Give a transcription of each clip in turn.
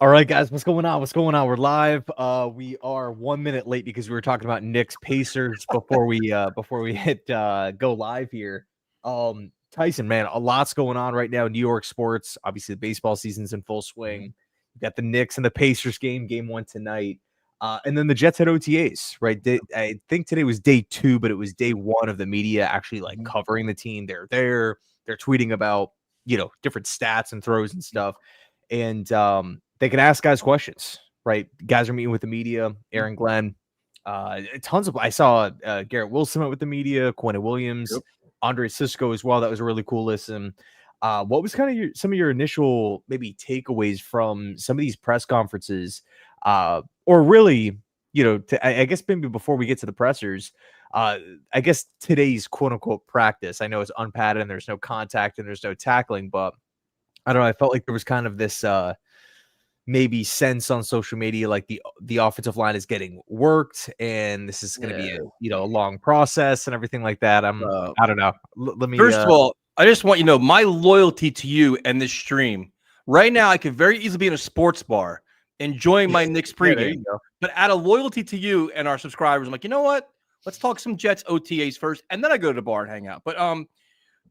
All right, guys, what's going on? What's going on? We're live. We are 1 minute late because we were talking about Knicks Pacers before we hit go live here. Tyson, man, a lot's going on right now in New York sports. Obviously, the baseball season's in full swing. You got the Knicks and the Pacers game 1 tonight. And then the Jets had OTAs, right? I think today was day 2, but it was day 1 of the media actually like covering the team. They're there, they're tweeting about, different stats and throws and stuff. And they can ask guys questions, right? Guys are meeting with the media. Aaron Glenn, tons of. I saw Garrett Wilson met with the media. Quentin Williams, Andre Sisco as well. That was a really cool listen. What was kind of some of your initial maybe takeaways from some of these press conferences, or really, I guess maybe before we get to the pressers, I guess today's quote unquote practice. I know it's unpadded and there's no contact and there's no tackling, but I don't know. I felt like there was kind of this maybe sense on social media like the offensive line is getting worked and this is going to be a long process and everything like that. I don't know. Let me first of all, I just want you to know my loyalty to you and this stream. Right now, I could very easily be in a sports bar enjoying my Knicks pregame, but out of loyalty to you and our subscribers, I'm like, you know what? Let's talk some Jets OTAs first, and then I go to the bar and hang out. But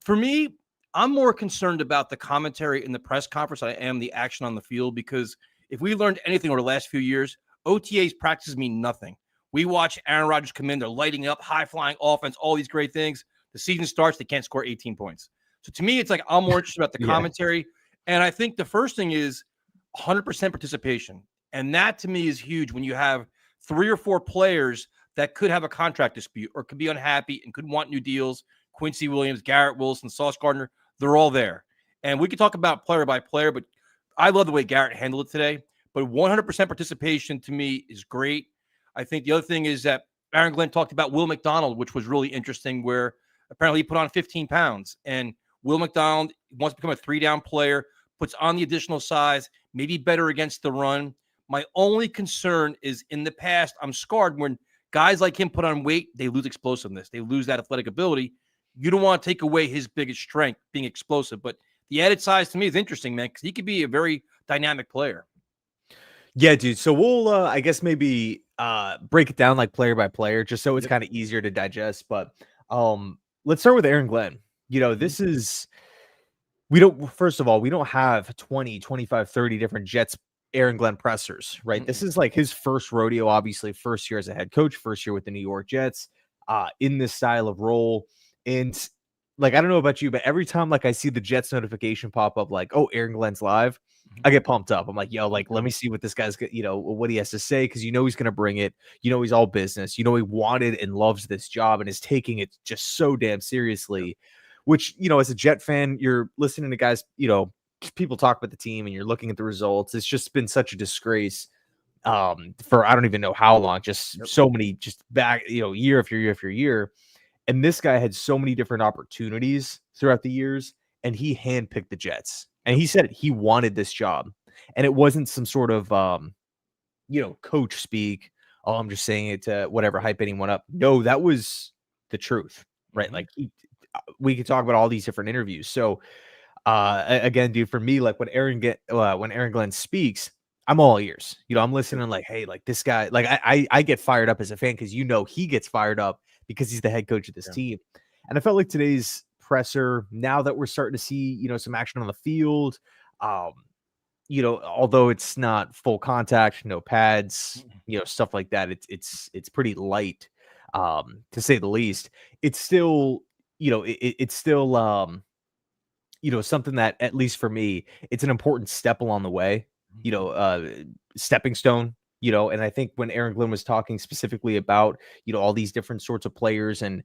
for me, I'm more concerned about the commentary in the press conference than I am the action on the field, because if we learned anything over the last few years, OTAs practices mean nothing. We watch Aaron Rodgers come in, they're lighting up, high-flying offense, all these great things. The season starts, they can't score 18 points. So to me, it's like I'm more interested about the commentary. And I think the first thing is 100% participation. And that to me is huge when you have 3 or 4 players that could have a contract dispute or could be unhappy and could want new deals. Quincy Williams, Garrett Wilson, Sauce Gardner, they're all there. And we could talk about player by player, but I love the way Garrett handled it today. But 100% participation to me is great. I think the other thing is that Aaron Glenn talked about Will McDonald, which was really interesting, where apparently he put on 15 pounds. And Will McDonald wants to become a 3-down player, puts on the additional size, maybe better against the run. My only concern is in the past, I'm scarred when guys like him put on weight, they lose explosiveness. They lose that athletic ability. You don't want to take away his biggest strength, being explosive. But the added size to me is interesting, man, because he could be a very dynamic player. Yeah, dude. So we'll, I guess, maybe break it down like player by player, just so it's kind of easier to digest. But let's start with Aaron Glenn. This is, first of all, we don't have 20, 25, 30 different Jets Aaron Glenn pressers, right? This is like his first rodeo, obviously, first year as a head coach, first year with the New York Jets, in this style of role. And like, I don't know about you, but every time like I see the Jets notification pop up, like, oh, Aaron Glenn's live, I get pumped up. I'm like, yo, like, let me see what this guy's, what he has to say. Cause he's going to bring it, he's all business, he wanted and loves this job and is taking it just so damn seriously, which, as a Jet fan, you're listening to guys, people talk about the team and you're looking at the results. It's just been such a disgrace for, I don't even know how long, just so many, just back, year after year after year. And this guy had so many different opportunities throughout the years, and he handpicked the Jets. And he said he wanted this job. And it wasn't some sort of, coach speak. Oh, I'm just saying it to whatever, hype anyone up. No, that was the truth, right? Like we could talk about all these different interviews. So again, dude, for me, like when Aaron Glenn speaks, I'm all ears. I'm listening like, hey, like this guy, like I get fired up as a fan because he gets fired up because he's the head coach of this team. And I felt like today's presser, now that we're starting to see, some action on the field, although it's not full contact, no pads, stuff like that, it's pretty light, to say the least. It's still, it's still, something that, at least for me, it's an important step along the way, stepping stone. And I think when Aaron Glenn was talking specifically about, all these different sorts of players and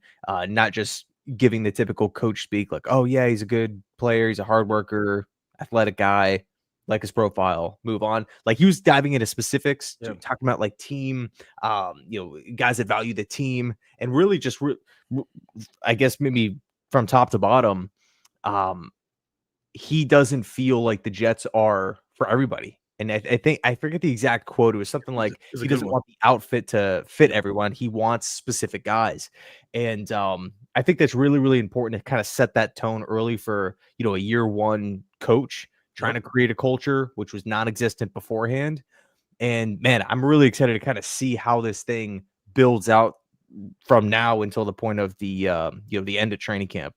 not just giving the typical coach speak, like, oh yeah, he's a good player, he's a hard worker, athletic guy, like his profile, move on. Like he was diving into specifics, talking about like team, guys that value the team, and really just, I guess maybe from top to bottom, he doesn't feel like the Jets are for everybody. And I think, I forget the exact quote. It was something like, he doesn't want the outfit to fit everyone. He wants specific guys. And I think that's really, really important to kind of set that tone early for, a year 1 coach trying to create a culture which was non-existent beforehand. And man, I'm really excited to kind of see how this thing builds out from now until the point of the the end of training camp.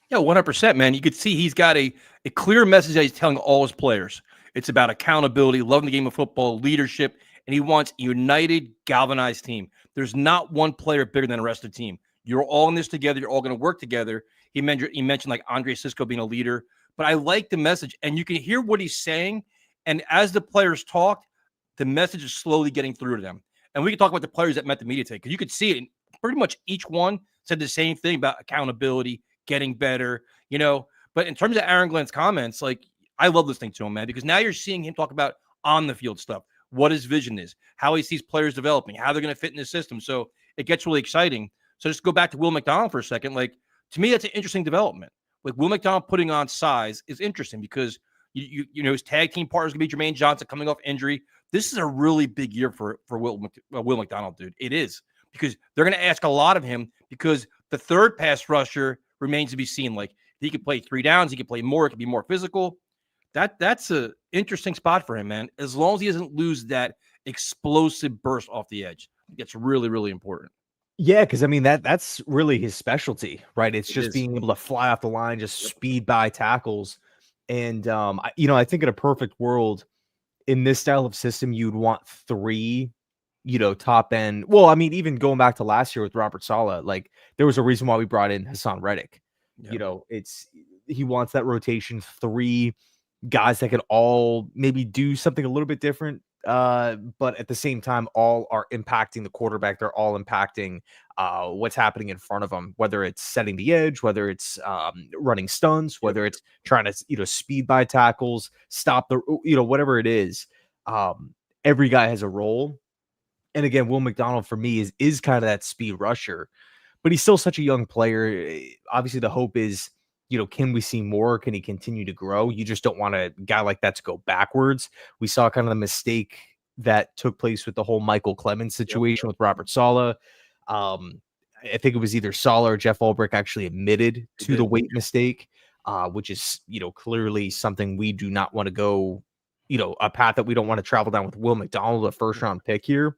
Yeah, 100%, man. You could see he's got a clear message that he's telling all his players. It's about accountability, loving the game of football, leadership, and he wants a united, galvanized team. There's not one player bigger than the rest of the team. You're all in this together. You're all going to work together. He mentioned like Andre Cisco being a leader, but I like the message, and you can hear what he's saying. And as the players talked, the message is slowly getting through to them. And we can talk about the players that met the media today, because you could see it. And pretty much each one said the same thing about accountability, getting better, But in terms of Aaron Glenn's comments, like, I love listening to him, man, because now you're seeing him talk about on the field stuff, what his vision is, how he sees players developing, how they're going to fit in the system. So it gets really exciting. So just go back to Will McDonald for a second. Like, to me, that's an interesting development. Like, Will McDonald putting on size is interesting because his tag team partner is going to be Jermaine Johnson coming off injury. This is a really big year for Will McDonald, dude. It is, because they're going to ask a lot of him, because the third pass rusher remains to be seen. Like, he could play 3 downs, he could play more, it could be more physical. That's a interesting spot for him, man. As long as he doesn't lose that explosive burst off the edge, it's really, really important. Yeah, because I mean that's really his specialty, right? It's just being able to fly off the line, just speed by tackles. And I think in a perfect world, in this style of system, you'd want 3, top end. Well, I mean, even going back to last year with Robert Saleh, like, there was a reason why we brought in Hassan Reddick. Yep. He wants that rotation, 3 guys that could all maybe do something a little bit different, but at the same time, all are impacting the quarterback. They're all impacting what's happening in front of them, whether it's setting the edge, whether it's running stunts, whether it's trying to speed by tackles, stop the, whatever it is. Every guy has a role. And again, Will McDonald for me is kind of that speed rusher, but he's still such a young player. Obviously, the hope is, can we see more? Can he continue to grow? You just don't want a guy like that to go backwards. We saw kind of the mistake that took place with the whole Michael Clemens situation with Robert Saleh. I think it was either Saleh or Jeff Ulbrich actually admitted to the weight mistake, which is, clearly something we do not want to go, a path that we don't want to travel down with Will McDonald, a first-round pick here,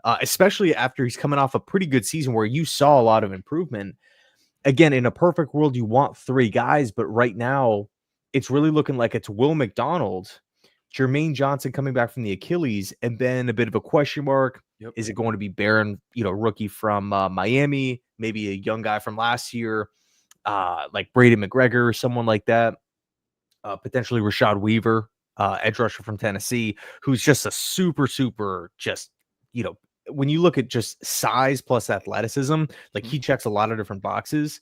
especially after he's coming off a pretty good season where you saw a lot of improvement. Again, in a perfect world, you want 3 guys, but right now it's really looking like it's Will McDonald, Jermaine Johnson coming back from the Achilles, and then a bit of a question mark. Yep. Is it going to be Barron, rookie from Miami, maybe a young guy from last year, like Braden McGregor or someone like that, potentially Rashad Weaver, edge rusher from Tennessee, who's just a super, just, when you look at just size plus athleticism, like, he checks a lot of different boxes.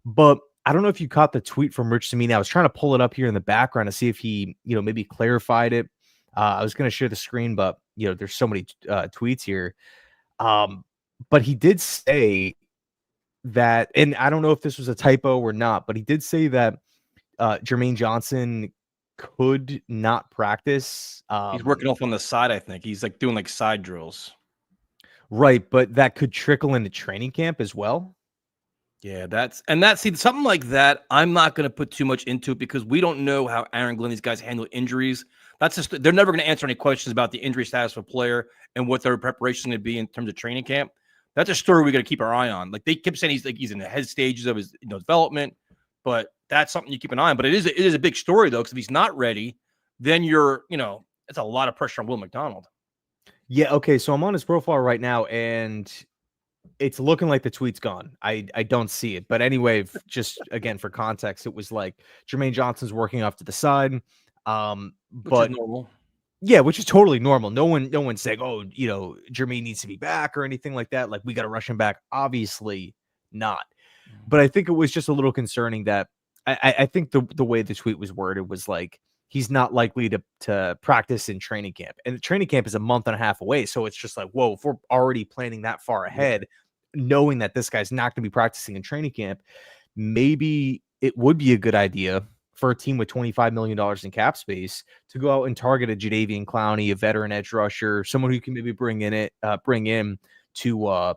But I don't know if you caught the tweet from Rich Cimini. I was trying to pull it up here in the background to see if he, maybe clarified it. I was going to share the screen, but, there's so many tweets here. But he did say that, and I don't know if this was a typo or not, but he did say that Jermaine Johnson could not practice. He's working off on the side, I think. He's like doing like side drills. Right, but that could trickle into training camp as well. Yeah, see, something like that, I'm not going to put too much into it, because we don't know how Aaron Glenn, these guys handle injuries. That's just, they're never going to answer any questions about the injury status of a player and what their preparation is going to be in terms of training camp. That's a story we got to keep our eye on. Like, they keep saying he's in the head stages of his development, but that's something you keep an eye on. But it is a big story, though, because if he's not ready, then it's a lot of pressure on Will McDonald. Yeah, okay, so I'm on his profile right now, and it's looking like the tweet's gone. I don't see it. But anyway, just again, for context, it was like Jermaine Johnson's working off to the side. Which But is normal. Yeah, which is totally normal. No one's saying, oh, Jermaine needs to be back or anything like that. Like, we got to rush him back. Obviously not. But I think it was just a little concerning that I think the way the tweet was worded was like, he's not likely to practice in training camp. And the training camp is a month and a half away. So it's just like, whoa, if we're already planning that far ahead, knowing that this guy's not going to be practicing in training camp, maybe it would be a good idea for a team with $25 million in cap space to go out and target a Jadeveon Clowney, a veteran edge rusher, someone who can maybe bring in to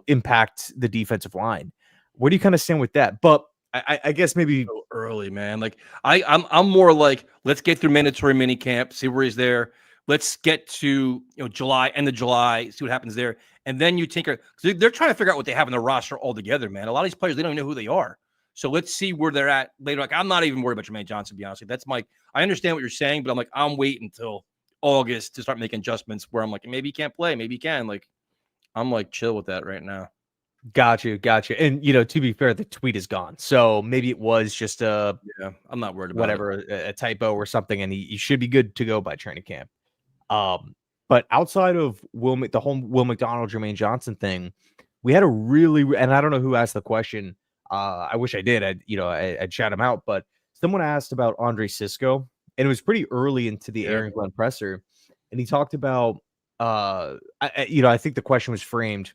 impact the defensive line. Where do you kind of stand with that? But I guess maybe so early, man. Like I'm more like, let's get through mandatory mini camp, see where he's there. Let's get to July, end of July, see what happens there, and then you tinker because they're trying to figure out what they have in their roster altogether, man. A lot of these players they don't even know who they are. So let's see where they're at later. Like I'm not even worried about Jermaine Johnson, to be honest. That's my. I understand what you're saying, but I'm like I'm waiting until August to start making adjustments. Where I'm like maybe he can't play, maybe he can. Like I'm like chill with that right now. Got you. And to be fair, the tweet is gone, so maybe it was just a I'm not worried about whatever a typo or something, and he should be good to go by training camp. But outside of the whole Will McDonald, Jermaine Johnson thing, we had a really, and I don't know who asked the question. I wish I did. I'd shout him out, but someone asked about Andre Cisco, and it was pretty early into the Aaron Glenn presser, and he talked about, I think the question was framed,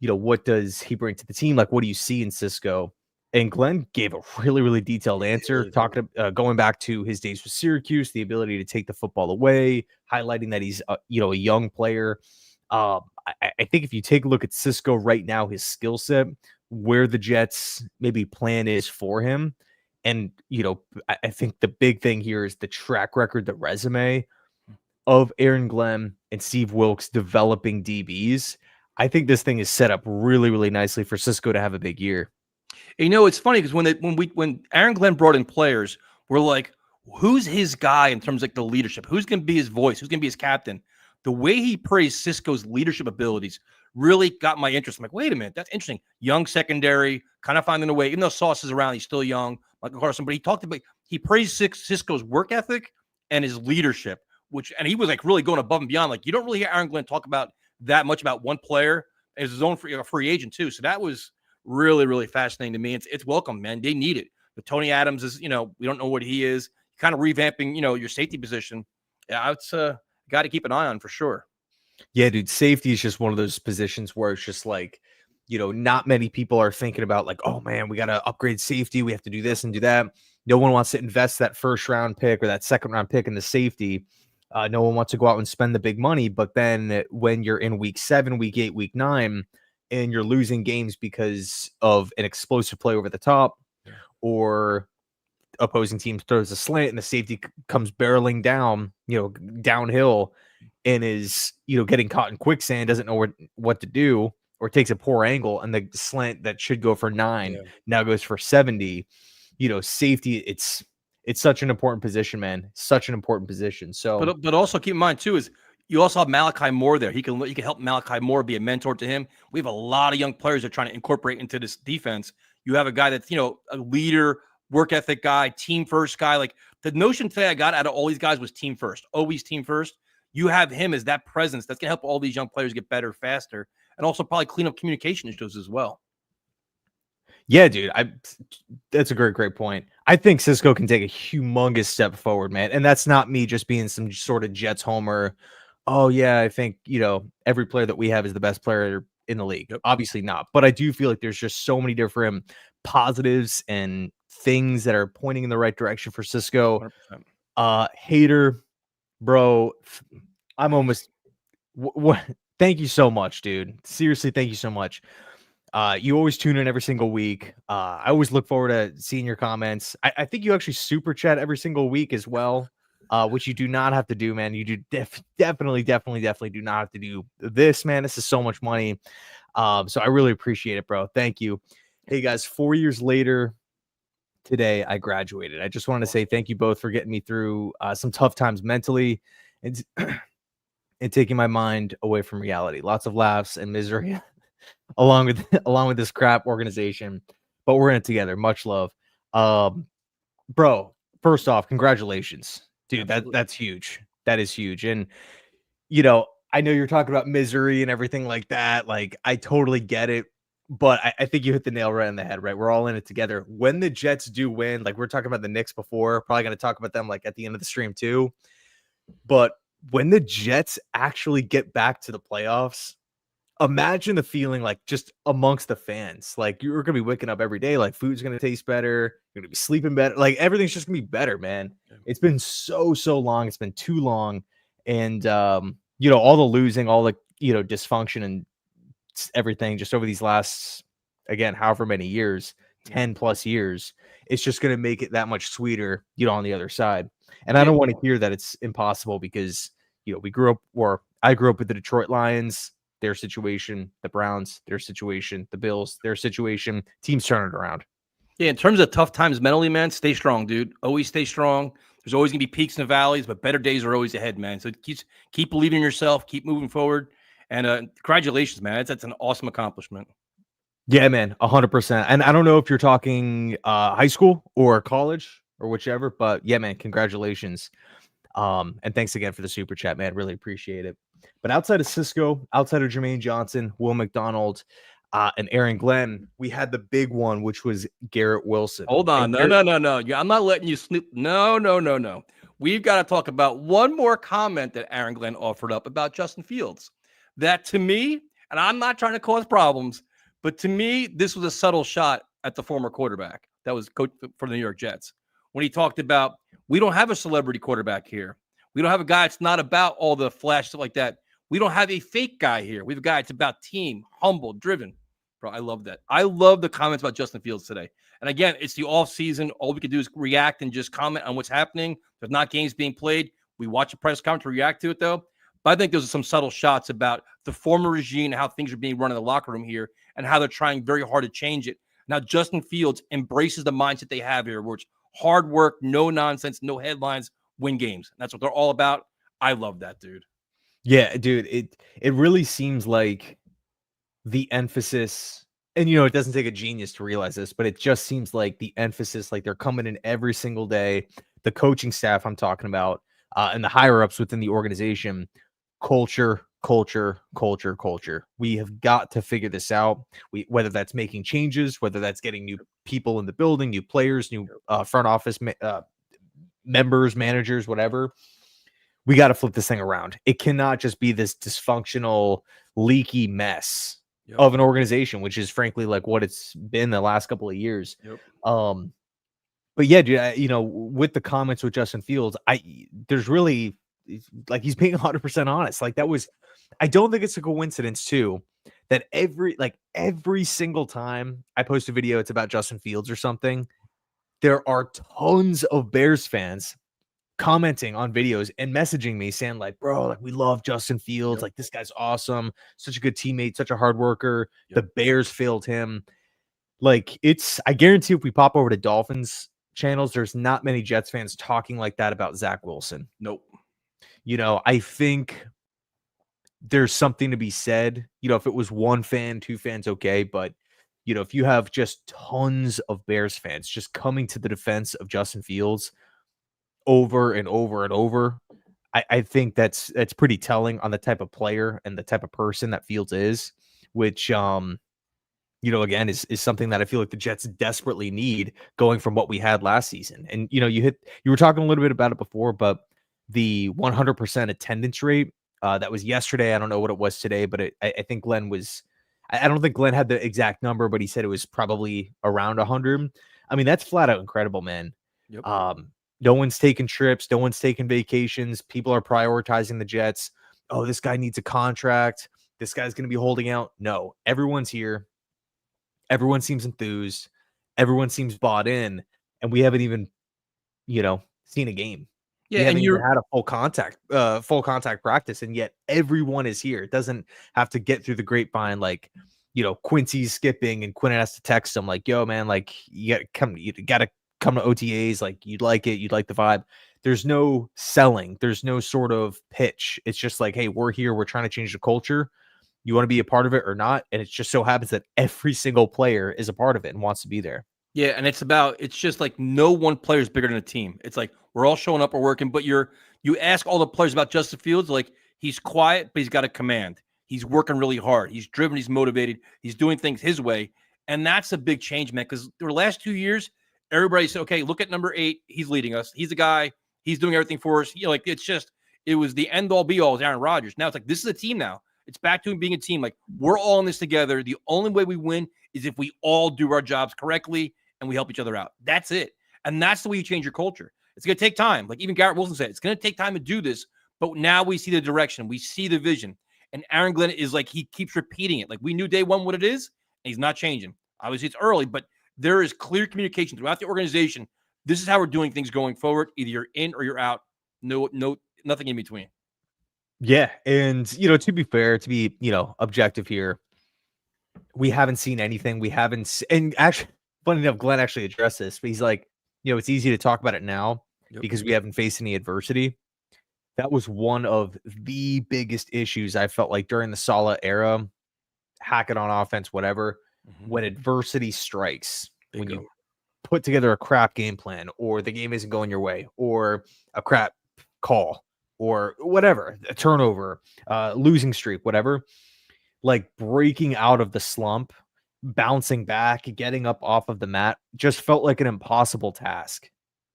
what does he bring to the team? Like, what do you see in Cisco? And Glenn gave a really, really detailed answer, going back to his days with Syracuse, the ability to take the football away, highlighting that he's, a young player. I think if you take a look at Cisco right now, his skill set, where the Jets maybe plan is for him, and I think the big thing here is the track record, the resume of Aaron Glenn and Steve Wilks developing DBs. I think this thing is set up really, really nicely for Cisco to have a big year. It's funny because when Aaron Glenn brought in players, we're like, who's his guy in terms of like the leadership? Who's going to be his voice? Who's going to be his captain? The way he praised Cisco's leadership abilities really got my interest. I'm like, wait a minute, that's interesting. Young secondary, kind of finding a way. Even though Sauce is around, he's still young, Michael Carson. But he praised Cisco's work ethic and his leadership, and he was like really going above and beyond. Like you don't really hear Aaron Glenn talk about that much about one player as his own free agent too. So that was really, really fascinating to me. It's welcome, man. They need it. But Tony Adams is, we don't know what he is. Kind of revamping, your safety position. Yeah, it's got to keep an eye on for sure. Yeah, dude. Safety is just one of those positions where it's just like, not many people are thinking about like, oh man, we got to upgrade safety. We have to do this and do that. No one wants to invest that first round pick or that second round pick in the safety. No one wants to go out and spend the big money. But then when you're in week 7, week 8, week 9, and you're losing games because of an explosive play over the top, or opposing team throws a slant and the safety comes barreling down, downhill, and is, getting caught in quicksand, doesn't know what to do, or takes a poor angle, and the slant that should go for 9 now goes for 70. Safety, it's such an important position, man. Such an important position. So, but also keep in mind too is you also have Malachi Moore there. He can help Malachi Moore, be a mentor to him. We have a lot of young players that are trying to incorporate into this defense. You have a guy that's a leader, work ethic guy, team first guy. Like the notion today I got out of all these guys was team first, always team first. You have him as that presence that's gonna help all these young players get better faster, and also probably clean up communication issues as well. Yeah, dude, that's a great point. I think Cisco can take a humongous step forward, man. And that's not me just being some sort of Jets homer. Oh yeah, I think, every player that we have is the best player in the league. Yep. Obviously not. But I do feel like there's just so many different positives and things that are pointing in the right direction for Cisco. 100%. Hater, bro, I'm almost thank you so much, dude. Seriously, thank you so much. You always tune in every single week. I always look forward to seeing your comments. I think you actually super chat every single week as well, which you do not have to do, man. You do definitely do not have to do this, man. This is so much money. So I really appreciate it, bro. Thank you. Hey guys, 4 years later today, I graduated. I just wanted to say thank you both for getting me through some tough times mentally and taking my mind away from reality. Lots of laughs and misery. along with this crap organization, but we're in it together. Much love. Bro, first off, congratulations, dude. That's huge. That is huge. And I know you're talking about misery and everything like that. Like, I totally get it, but I think you hit the nail right on the head, right? We're all in it together. When the Jets do win, like, we're talking about the Knicks before, probably going to talk about them like at the end of the stream too. But when the Jets actually get back to the playoffs, imagine the feeling like just amongst the fans. Like, you're going to be waking up every day, like food's going to taste better. You're going to be sleeping better. Like, everything's just going to be better, man. It's been so long. It's been too long. And, all the losing, all the, dysfunction and everything just over these last, again, however many years, 10 plus years, it's just going to make it that much sweeter, on the other side. And I don't want to hear that it's impossible because, I grew up with the Detroit Lions, their situation, the Browns, their situation, the Bills, their situation, teams turn it around. Yeah, in terms of tough times mentally, man, stay strong, dude. Always stay strong. There's always going to be peaks and valleys, but better days are always ahead, man. So keep believing in yourself, keep moving forward. And congratulations, man. That's an awesome accomplishment. Yeah, man, 100%. And I don't know if you're talking high school or college or whichever, but yeah, man, congratulations. And thanks again for the super chat, man. Really appreciate it. But outside of Cisco, outside of Jermaine Johnson, Will McDonald, and Aaron Glenn, we had the big one, which was Garrett Wilson. Hold on. No. Yeah, I'm not letting you sleep. No. We've got to talk about one more comment that Aaron Glenn offered up about Justin Fields. That to me, and I'm not trying to cause problems, but to me, this was a subtle shot at the former quarterback that was coach for the New York Jets. When he talked about, we don't have a celebrity quarterback here. We don't have a guy that's not about all the flash stuff like that. We don't have a fake guy here. We have a guy that's about team, humble, driven. Bro, I love that. I love the comments about Justin Fields today. And again, it's the off season. All we can do is react and just comment on what's happening. There's not games being played. We watch a press conference to react to it, though. But I think those are some subtle shots about the former regime and how things are being run in the locker room here and how they're trying very hard to change it. Now, Justin Fields embraces the mindset they have here, where it's hard work, no nonsense, no headlines, win games. And that's what they're all about. I love that, dude. Yeah, dude, it really seems like the emphasis, and it doesn't take a genius to realize this, but it just seems like the emphasis, like they're coming in every single day, the coaching staff I'm talking about, and the higher ups within the organization, culture. We have got to figure this out. Whether that's making changes, whether that's getting new people in the building, new players, new front office members, managers, whatever. We got to flip this thing around. It cannot just be this dysfunctional, leaky mess of an organization, which is frankly like what it's been the last couple of years. But yeah, dude, with the comments with Justin Fields, there's really, like, he's being 100% honest. Like, I don't think it's a coincidence too that every single time I post a video, it's about Justin Fields or something, there are tons of Bears fans commenting on videos and messaging me saying like, bro, like, we love Justin Fields. Like, this guy's awesome. Such a good teammate, such a hard worker. The Bears failed him. Like, I guarantee if we pop over to Dolphins channels, there's not many Jets fans talking like that about Zach Wilson. Nope. I think there's something to be said. If it was one fan, two fans, okay. But, if you have just tons of Bears fans just coming to the defense of Justin Fields over and over and over, I think that's pretty telling on the type of player and the type of person that Fields is, which, again, is something that I feel like the Jets desperately need going from what we had last season. And, you were talking a little bit about it before, but the 100% attendance rate, that was yesterday. I don't know what it was today, but I think Glenn was, I don't think Glenn had the exact number, but he said it was probably around 100. I mean, that's flat out incredible, man. No one's taking trips. No one's taking vacations. People are prioritizing the Jets. Oh, this guy needs a contract. This guy's going to be holding out. No, everyone's here. Everyone seems enthused. Everyone seems bought in. And we haven't even, seen a game. Yeah, we haven't even had a full contact practice, and yet everyone is here. It doesn't have to get through the grapevine like, Quincy's skipping and Quinn has to text him like, yo, man, like, you gotta come to OTAs, like, you'd like it, you'd like the vibe. There's no selling, there's no sort of pitch. It's just like, hey, we're here, we're trying to change the culture. You want to be a part of it or not? And it just so happens that every single player is a part of it and wants to be there. Yeah, and it's just like no one player is bigger than a team. It's like we're all showing up, we're working, but you ask all the players about Justin Fields, like, he's quiet, but he's got a command. He's working really hard. He's driven, he's motivated, he's doing things his way. And that's a big change, man, because the last 2 years, everybody said, okay, look at number 8. He's leading us. He's the guy. He's doing everything for us. It was the end all be all is Aaron Rodgers. Now it's like, this is a team now. It's back to being a team. Like, we're all in this together. The only way we win is if we all do our jobs correctly and we help each other out. That's it. And that's the way you change your culture. It's going to take time. Like even Garrett Wilson said, it's going to take time to do this, but now we see the direction. We see the vision. And Aaron Glenn is like, he keeps repeating it. Like, we knew day one what it is, and he's not changing. Obviously, it's early, but there is clear communication throughout the organization. This is how we're doing things going forward. Either you're in or you're out. No, nothing in between. Yeah, and to be fair, to be objective here, we haven't seen anything. We haven't, and actually, funny enough, Glenn actually addressed this. But he's like, it's easy to talk about it now because we haven't faced any adversity. That was one of the biggest issues I felt like during the Saleh era. Hack it on offense, whatever. When adversity strikes, when you put together a crap game plan, or the game isn't going your way, or a crap call, or whatever, a turnover, losing streak, whatever, like breaking out of the slump, bouncing back, getting up off of the mat just felt like an impossible task.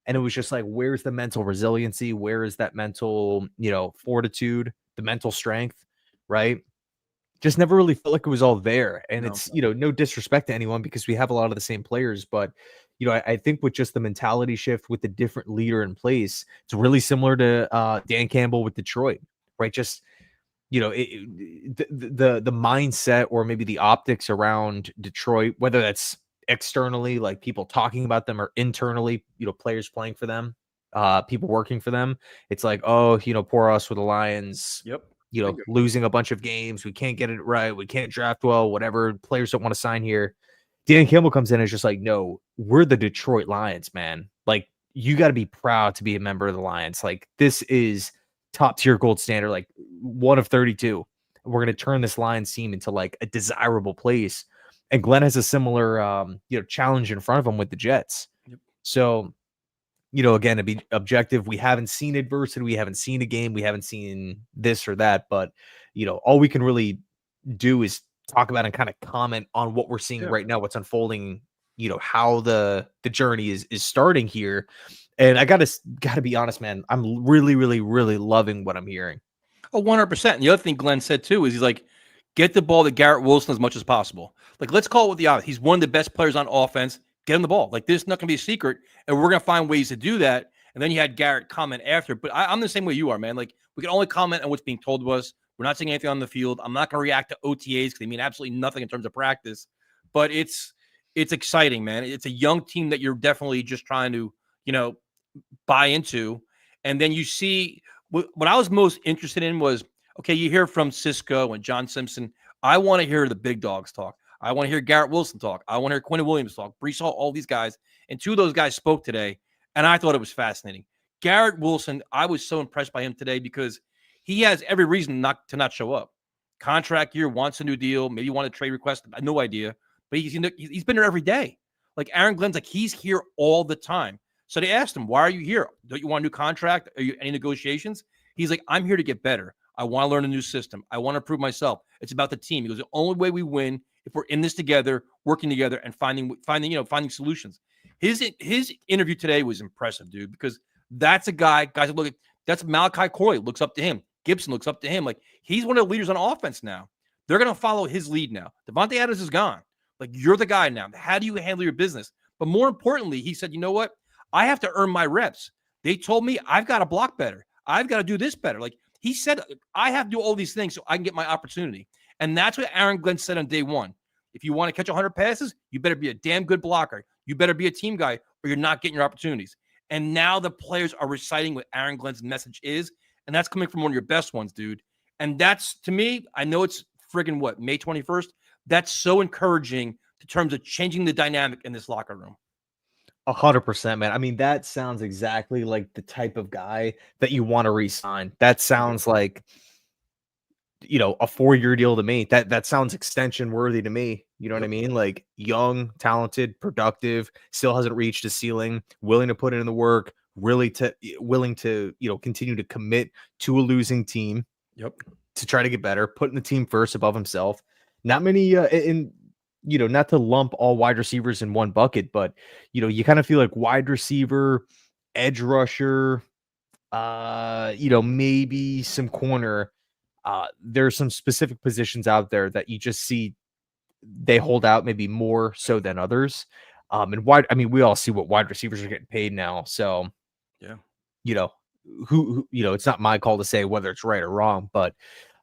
And it was just like, where's the mental resiliency? Where is that mental, fortitude, the mental strength, right? Just never really felt like it was all there. And it's, no disrespect to anyone because we have a lot of the same players, but I think with just the mentality shift with the different leader in place, it's really similar to Dan Campbell with Detroit, right? Just, the mindset or maybe the optics around Detroit, whether that's externally, like people talking about them, or internally, players playing for them, people working for them. It's like, oh, poor us with the Lions. Yep. Losing a bunch of games. We can't get it right. We can't draft well, whatever. Players don't want to sign here. Dan Campbell comes in and is just like, no, we're the Detroit Lions, man. Like, you got to be proud to be a member of the Lions. Like, this is top tier gold standard, like 1 of 32. We're going to turn this Lions team into like a desirable place. And Glenn has a similar, challenge in front of him with the Jets. Yep. So, again, to be objective, we haven't seen adversity. We haven't seen a game. We haven't seen this or that. But, all we can really do is talk about and kind of comment on what we're seeing right now, what's unfolding, how the journey is starting here. And I gotta be honest, man, I'm really, really, really loving what I'm hearing. Oh, 100%. And the other thing Glenn said too is he's like, get the ball to Garrett Wilson as much as possible. Like, let's call it what the odds. He's one of the best players on offense. Get him the ball. Like, this is not going to be a secret, and we're going to find ways to do that. And then you had Garrett comment after. But I'm the same way you are, man. Like, we can only comment on what's being told to us. We're not seeing anything on the field. I'm not going to react to OTAs because they mean absolutely nothing in terms of practice. But it's exciting, man. It's a young team that you're definitely just trying to, buy into. And then you see what I was most interested in was, okay, you hear from Cisco and John Simpson. I want to hear the big dogs talk. I want to hear Garrett Wilson talk. I want to hear Quinn Williams talk. Brees Hall, all these guys. And 2 of those guys spoke today, and I thought it was fascinating. Garrett Wilson, I was so impressed by him today because he has every reason not to show up. Contract year, wants a new deal, maybe want a trade request, no idea. But he's been there every day. Like, Aaron Glenn's like, he's here all the time. So they asked him, why are you here? Don't you want a new contract? Are you any negotiations? He's like, I'm here to get better. I want to learn a new system. I want to prove myself. It's about the team. He goes, the only way we win if we're in this together, working together, and finding solutions. His interview today was impressive, dude, because that's a guys look at. That's Malachi Corley looks up to him. Gibson looks up to him. Like, he's one of the leaders on offense now. They're going to follow his lead now. Devontae Adams is gone. Like, you're the guy now. How do you handle your business? But more importantly, he said, you know what? I have to earn my reps. They told me I've got to block better. I've got to do this better. Like, he said, I have to do all these things so I can get my opportunity. And that's what Aaron Glenn said on day one. If you want to catch 100 passes, you better be a damn good blocker. You better be a team guy or you're not getting your opportunities. And now the players are reciting what Aaron Glenn's message is. And that's coming from one of your best ones, dude. And that's, to me, I know it's friggin' May 21st. That's so encouraging in terms of changing the dynamic in this locker room. 100%, man. I mean, that sounds exactly like the type of guy that you want to re-sign. That sounds like, a 4-year deal to me. That sounds extension worthy to me. You know what I mean? Like, young, talented, productive, still hasn't reached a ceiling, willing to put in the work, willing to, continue to commit to a losing team. Yep. To try to get better, putting the team first above himself. Not many not to lump all wide receivers in one bucket, but you kind of feel like wide receiver, edge rusher, maybe some corner. There's some specific positions out there that you just see they hold out maybe more so than others. And we all see what wide receivers are getting paid now. So, yeah, who it's not my call to say whether it's right or wrong, but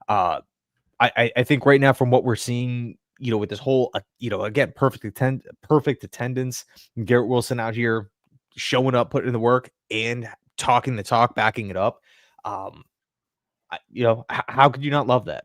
I think right now from what we're seeing, with this whole, again, perfect attendance. Garrett Wilson out here showing up, putting in the work, and talking the talk, backing it up. How could you not love that?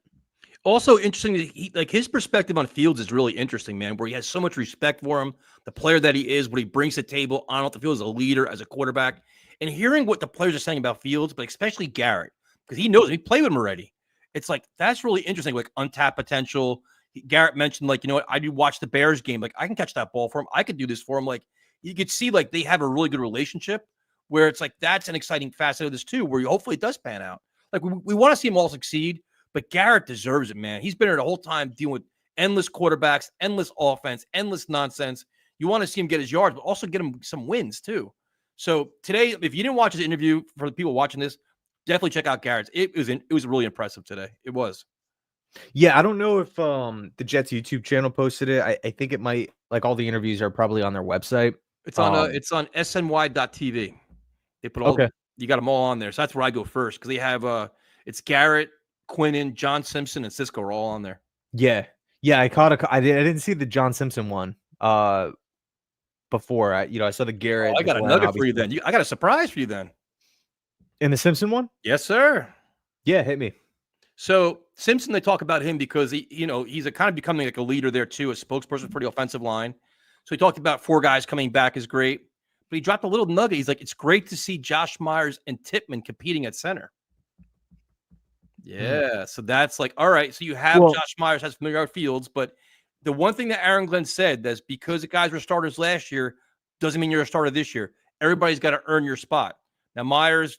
Also interesting, like his perspective on Fields is really interesting, man, where he has so much respect for him, the player that he is, what he brings to the table on the field as a leader, as a quarterback, and hearing what the players are saying about Fields, but especially Garrett, because he knows he played with him already. It's like, that's really interesting, like untapped potential. Garrett mentioned, like, I do watch the Bears game. Like, I can catch that ball for him. I could do this for him. Like, you could see, like, they have a really good relationship where it's like, that's an exciting facet of this too, where hopefully it does pan out. Like, we want to see them all succeed. But Garrett deserves it, man. He's been here the whole time dealing with endless quarterbacks, endless offense, endless nonsense. You want to see him get his yards, but also get him some wins too. So today, if you didn't watch his interview, for the people watching this, definitely check out Garrett's. It was really impressive today. It was. Yeah, I don't know if the Jets YouTube channel posted it. I think it might. Like, all the interviews are probably on their website. It's on sny.tv. They put all you got them all on there. So that's where I go first, because they have it's Garrett, Quinnen, John Simpson, and Cisco are all on there. Yeah. I didn't see the John Simpson one before. I saw the Garrett. I got a nugget for you then. I got a surprise for you then. In the Simpson one? Yes, sir. Yeah, hit me. So Simpson, they talk about him because he's kind of becoming like a leader there too, a spokesperson for the offensive line. So he talked about 4 guys coming back is great, but he dropped a little nugget. He's like, it's great to see Josh Myers and Tippmann competing at center. Yeah, so that's like, all right. So you have Josh Myers has familiar with Fields, but the one thing that Aaron Glenn said, that's because the guys were starters last year doesn't mean you're a starter this year. Everybody's got to earn your spot. Now Myers,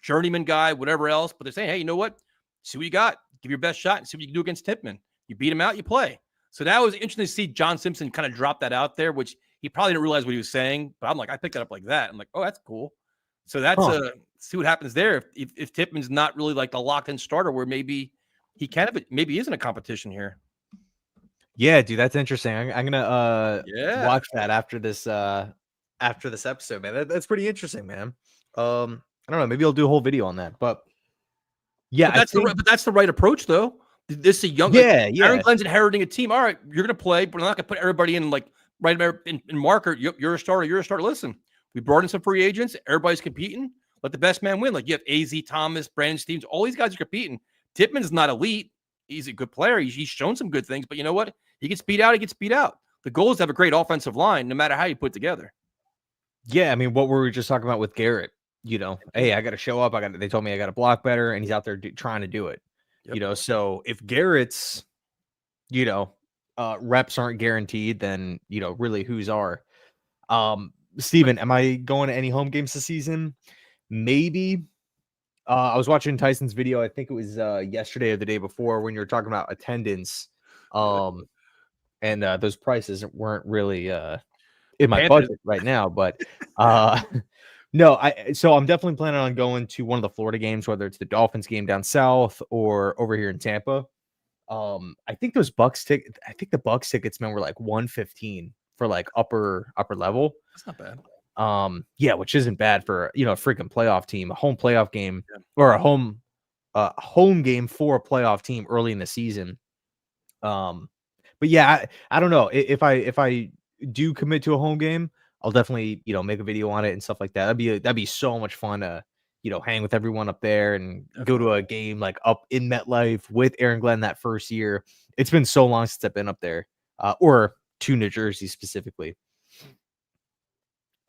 journeyman guy, whatever else, but they're saying, hey, you know what? See what you got. Give your best shot and see what you can do against Tippmann. You beat him out, you play. So that was interesting to see John Simpson kind of drop that out there, which he probably didn't realize what he was saying. But I'm like, I picked that up like that. I'm like, oh, that's cool. So that's see what happens there. If Tippmann's not really like the locked-in starter, where maybe he can have it, maybe isn't a competition here. Yeah, dude, that's interesting. I'm gonna watch that after this episode, man. That's pretty interesting, man. I don't know, maybe I'll do a whole video on that, but yeah, but that's the right approach, though. This is a young, Aaron Glenn's inheriting a team. All right, you're gonna play, but we're not gonna put everybody in like right in marker. You're a starter. You're a starter. Listen, we brought in some free agents. Everybody's competing. Let the best man win. Like, you have AZ Thomas, Brandon Stevens. All these guys are competing. Tippmann's not elite. He's a good player. He's shown some good things, but you know what? He gets beat out. He gets beat out. The goal is to have a great offensive line, no matter how you put it together. Yeah, I mean, what were we just talking about with Garrett? Hey, I got to show up. They told me I got to block better, and he's out there trying to do it. Yep. So if Garrett's, reps aren't guaranteed, then really whose are? Steven, am I going to any home games this season? Maybe. I was watching Tyson's video. I think it was yesterday or the day before, when you were talking about attendance. And those prices weren't really in my budget right now, but no, so I'm definitely planning on going to one of the Florida games, whether it's the Dolphins game down south or over here in Tampa. I think the Bucks tickets, man, were like $115 for like upper level. That's not bad. Yeah, which isn't bad for a freaking playoff team, a home playoff game, or a home game for a playoff team early in the season. But yeah, I don't know if I do commit to a home game, I'll definitely make a video on it and stuff like that. That'd be so much fun to hang with everyone up there and go to a game like up in MetLife with Aaron Glenn that first year. It's been so long since I've been up there, or to New Jersey specifically.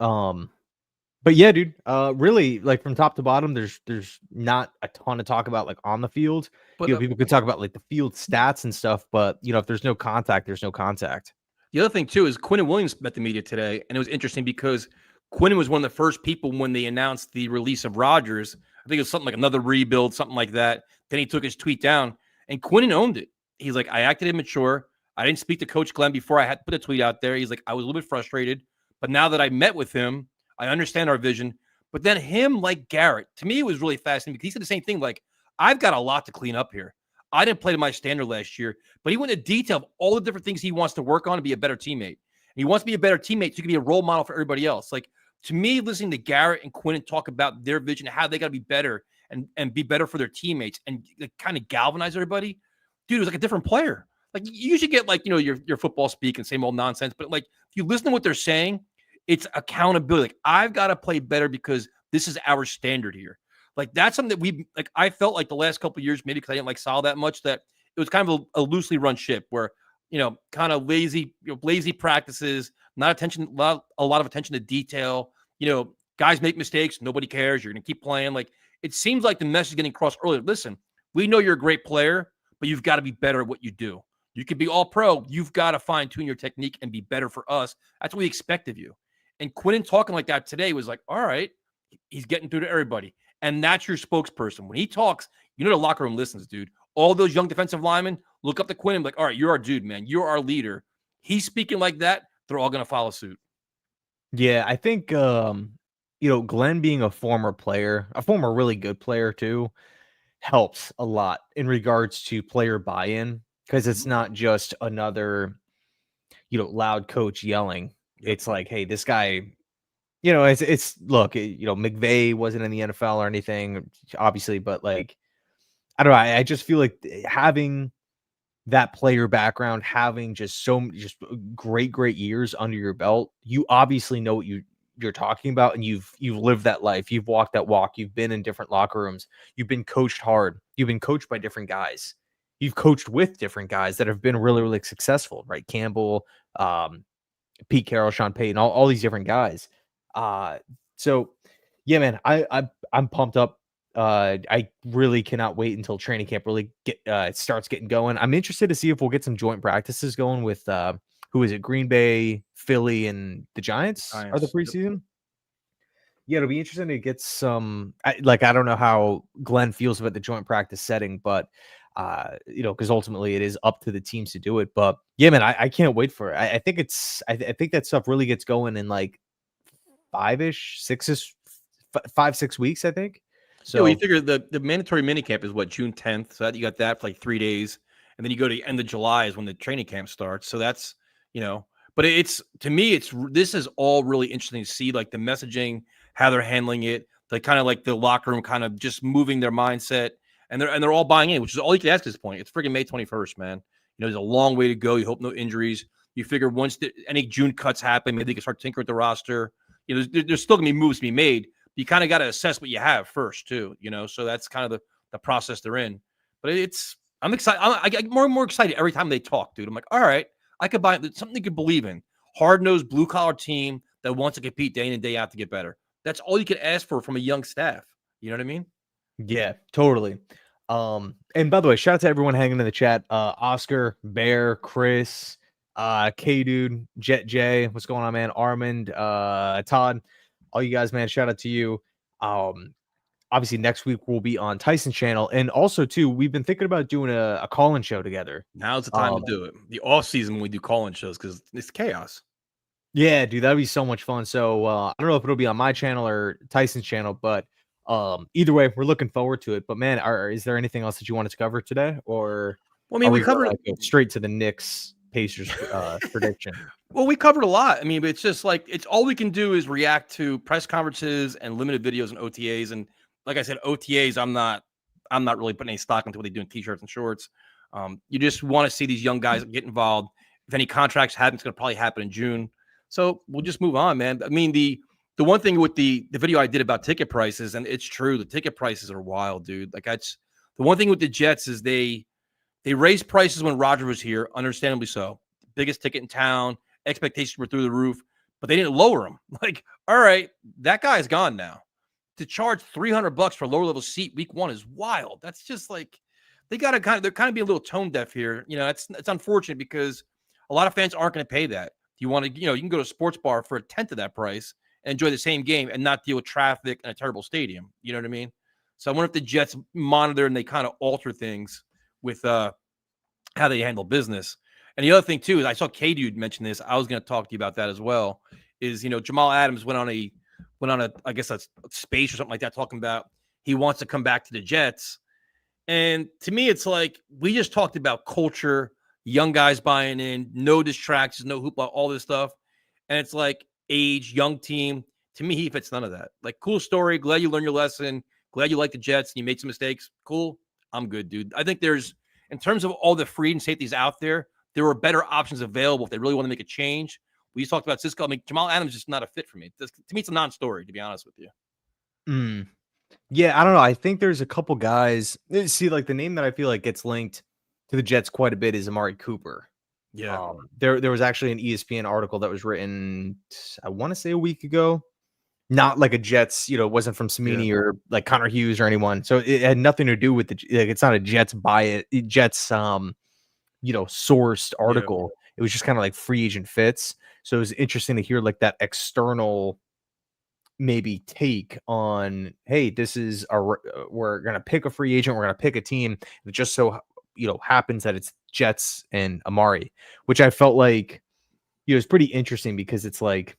But yeah, dude, really, like, from top to bottom, there's not a ton to talk about, like, on the field. But people could talk about like the field stats and stuff, but if there's no contact, there's no contact. The other thing too is Quinnen Williams met the media today, and it was interesting because Quinnen was one of the first people when they announced the release of Rodgers. I think it was something like another rebuild, something like that. Then he took his tweet down, and Quinnen owned it. He's like, I acted immature. I didn't speak to Coach Glenn before I had to put a tweet out there. He's like, I was a little bit frustrated, but now that I met with him, I understand our vision. But then him, like Garrett, to me, it was really fascinating because he said the same thing. Like, I've got a lot to clean up here. I didn't play to my standard last year, but he went into detail of all the different things he wants to work on to be a better teammate. And he wants to be a better teammate so he can be a role model for everybody else. Like, to me, listening to Garrett and Quinnen talk about their vision, how they got to be better and be better for their teammates and kind of galvanize everybody, dude, it was like a different player. like you usually get like, your football speak and same old nonsense, but like if you listen to what they're saying, it's accountability. Like I've got to play better because this is our standard here. Like that's something that I felt like the last couple of years, maybe because I didn't like Sal that much, that it was kind of a loosely run ship where, kind of lazy practices, not a lot of attention to detail. Guys make mistakes. Nobody cares. You're going to keep playing. Like it seems like the message is getting crossed earlier. Listen, we know you're a great player, but you've got to be better at what you do. You could be all pro. You've got to fine tune your technique and be better for us. That's what we expect of you. And Quinnen talking like that today was like, all right, he's getting through to everybody. And that's your spokesperson. When he talks, the locker room listens, dude. All those young defensive linemen look up to Quinnen like, all right, you're our dude, man. You're our leader. He's speaking like that. They're all going to follow suit. Yeah, I think, Glenn being a former really good player too, helps a lot in regards to player buy-in because it's not just another, loud coach yelling. Yep. It's like, hey, this guy, McVey wasn't in the NFL or anything, obviously, but like, I don't know. I just feel like having that player background, having just great years under your belt, you obviously know what you're talking about, and you've lived that life, you've walked that walk, you've been in different locker rooms, you've been coached hard, you've been coached by different guys, you've coached with different guys that have been really successful, right? Campbell, Pete Carroll, Sean Payton, all these different guys. So yeah, man, I'm pumped up. I really cannot wait until training camp really starts getting going. I'm interested to see if we'll get some joint practices going with who is it? Green Bay, Philly, and the Giants are the preseason. Yep. Yeah, it'll be interesting to get some. I don't know how Glenn feels about the joint practice setting, but because ultimately it is up to the teams to do it. But yeah, man, I can't wait for it. I think that stuff really gets going in like 5-6 weeks, I think. So we figure the mandatory minicamp is what, June 10th. So that you got that for like 3 days, and then you go to the end of July is when the training camp starts. So that's but this is all really interesting to see, like the messaging, how they're handling it, like kind of like the locker room kind of just moving their mindset, and they're all buying in, which is all you can ask at this point. It's freaking May 21st, man. There's a long way to go. You hope no injuries. You figure once any June cuts happen, maybe they can start tinkering with the roster. There's still gonna be moves to be made. You kind of got to assess what you have first too, so that's kind of the process they're in. But I'm excited. I get more and more excited every time they talk, dude. I'm like, all right, I could buy something you could believe in. Hard-nosed blue-collar team that wants to compete day in and day out to get better. That's all you could ask for from a young staff. You know what I mean? Yeah, totally. And by the way, shout out to everyone hanging in the chat. Oscar, Bear, Chris, K-Dude, Jet J, what's going on, man? Armand, Todd, all you guys, man, shout out to you. Obviously next week we'll be on Tyson's channel, and also too, we've been thinking about doing a call-in show together. Now's the time to do it. The off season when we do call-in shows, because it's chaos. Yeah, dude, that'd be so much fun. So I don't know if it'll be on my channel or Tyson's channel, but either way, we're looking forward to it. But man, is there anything else that you wanted to cover today, or well, I mean, we covered straight to the Knicks Pacers prediction? Well, we covered a lot. I mean, it's just like it's all we can do is react to press conferences and limited videos and OTAs. And like I said, OTAs, I'm not really putting any stock into what they do in t-shirts and shorts. You just want to see these young guys get involved. If any contracts happen, it's going to probably happen in June. So we'll just move on, man. I mean, the one thing with the video I did about ticket prices, and it's true, the ticket prices are wild, dude. Like that's the one thing with the Jets is they raised prices when Roger was here, understandably so. Biggest ticket in town, expectations were through the roof, but they didn't lower them. Like, all right, that guy's gone now. To charge $300 for a lower level seat week 1 is wild. That's just like they're kind of being a little tone deaf here. It's unfortunate because a lot of fans aren't going to pay that. You want to, you can go to a sports bar for a tenth of that price and enjoy the same game and not deal with traffic and a terrible stadium. You know what I mean? So I wonder if the Jets monitor and they kind of alter things with how they handle business. And the other thing too is I saw K-Dude mention this. I was going to talk to you about that as well. Is Jamal Adams went on a I guess a space or something like that, talking about he wants to come back to the Jets. And to me, it's like we just talked about culture, young guys buying in, no distractions, no hoopla, all this stuff. And it's like age, young team. To me, he fits none of that. Like, cool story. Glad you learned your lesson. Glad you like the Jets and you made some mistakes. Cool. I'm good, dude. I think there's, in terms of all the free and safeties out there, there were better options available if they really want to make a change. We just talked about Cisco. I mean, Jamal Adams is just not a fit for me. To me, it's a non-story, to be honest with you. Yeah, I don't know. I think there's a couple guys. See, like the name that I feel like gets linked to the Jets quite a bit is Amari Cooper. Yeah. There was actually an ESPN article that was written, I want to say a week ago. Not like a Jets, it wasn't from Samini or like Connor Hughes or anyone. So it had nothing to do with it's not a Jets sourced article. It was just kind of like free agent fits. So it was interesting to hear like that external maybe take on, hey, this is we're gonna pick a free agent, we're gonna pick a team. It just so happens that it's Jets and Amari, which I felt like is pretty interesting because it's like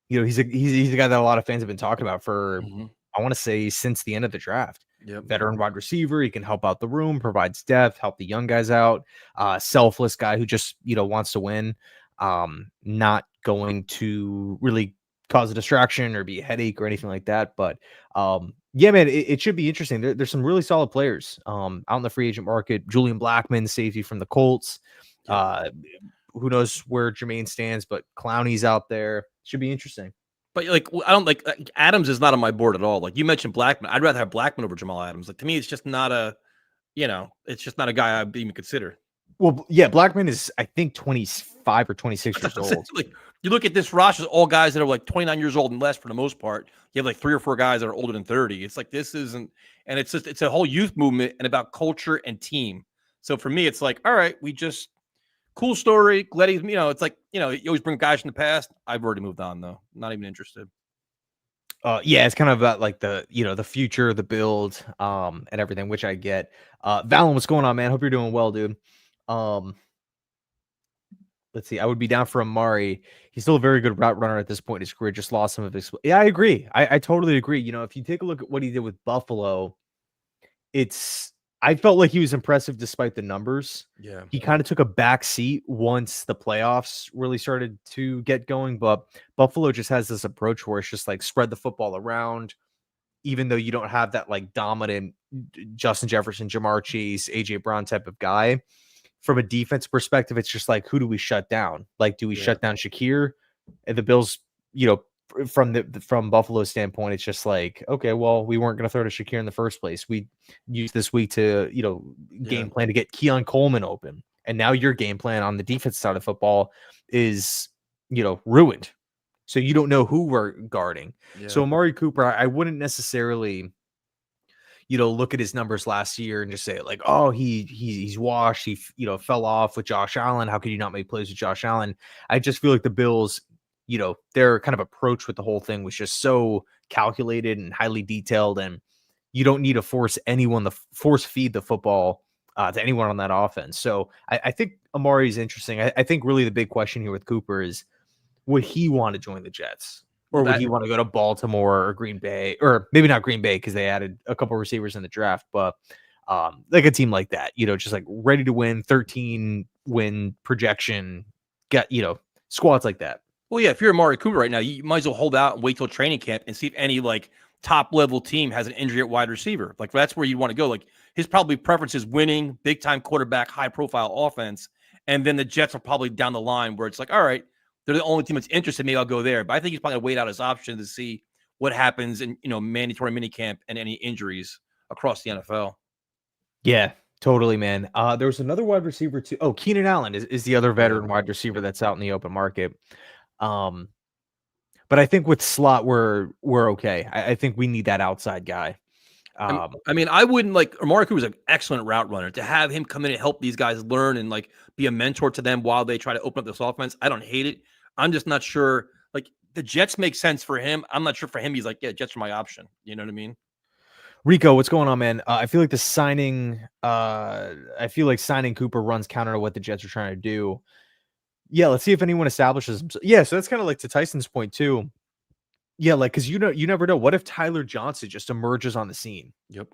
he's a guy that a lot of fans have been talking about for I want to say since the end of the draft. Veteran wide receiver, he can help out the room, provides depth, help the young guys out. Selfless guy who just wants to win. Not going to really cause a distraction or be a headache or anything like that. But yeah, man, it should be interesting. There's some really solid players out in the free agent market. Julian Blackmon, safety from the Colts. Who knows where Jermaine stands, but Clowney's out there. Should be interesting. But like, I don't like Adams is not on my board at all. Like you mentioned Blackmon, I'd rather have Blackmon over Jamal Adams. Like to me, it's just not it's just not a guy I'd even consider. Well, yeah, Blackmon is I think 25 or 26 years old. Like you look at this roster, all guys that are like 29 years old and less for the most part. You have like 3 or 4 guys that are older than 30. It's like this isn't, and it's a whole youth movement and about culture and team. So for me, it's like, all right, we just. Cool story. Glad he's, it's like, you always bring guys from the past. I've already moved on though. Not even interested. Yeah, it's kind of about like the, the future, the build, and everything, which I get. Valon, what's going on, man? Hope you're doing well, dude. Let's see. I would be down for Amari. He's still a very good route runner at this point in his career. Just lost some of his. Yeah, I agree. I totally agree. If you take a look at what he did with Buffalo, I felt like he was impressive despite the numbers. Yeah. He kind of took a back seat once the playoffs really started to get going. But Buffalo just has this approach where it's just like spread the football around, even though you don't have that like dominant Justin Jefferson, Jamar Chase, AJ Brown type of guy. From a defense perspective, it's just like, who do we shut down? Like, do we shut down Shakir? And the Bills, from Buffalo's standpoint, it's just like, okay, well, we weren't going to throw to Shakir in the first place. We used this week to, game plan to get Keon Coleman open. And now your game plan on the defense side of football is, ruined. So you don't know who we're guarding. Yeah. So Amari Cooper, I wouldn't necessarily, look at his numbers last year and just say like, oh, he's washed. He, fell off with Josh Allen. How could you not make plays with Josh Allen? I just feel like the Bills, their kind of approach with the whole thing was just so calculated and highly detailed, and you don't need to force feed the football to anyone on that offense. So I think Amari is interesting. I think really the big question here with Cooper is, would he want to join the Jets, or would he want to go to Baltimore or Green Bay, or maybe not Green Bay because they added a couple receivers in the draft, but like a team like that, just like ready to win, 13 win projection, squads like that. Well, yeah, if you're Amari Cooper right now, you might as well hold out and wait till training camp and see if any like top level team has an injury at wide receiver. Like that's where you want to go. Like his probably preference is winning, big time quarterback, high profile offense. And then the Jets are probably down the line where it's like, all right, they're the only team that's interested. Maybe I'll go there. But I think he's probably going to wait out his option to see what happens in, mandatory minicamp and any injuries across the NFL. Yeah, totally, man. There was another wide receiver too. Oh, Keenan Allen is the other veteran wide receiver that's out in the open market. But I think with slot, we're okay. I think we need that outside guy. I wouldn't like Amari Cooper was an excellent route runner. To have him come in and help these guys learn and like be a mentor to them while they try to open up this offense, I don't hate it. I'm just not sure. Like the Jets make sense for him. I'm not sure for him. He's like, yeah, Jets are my option. You know what I mean? Rico, what's going on, man? I feel like signing Cooper runs counter to what the Jets are trying to do. Yeah, let's see if anyone establishes himself. Yeah, so that's kind of like to Tyson's point too. Yeah, like because you never know. What if Tyler Johnson just emerges on the scene? Yep.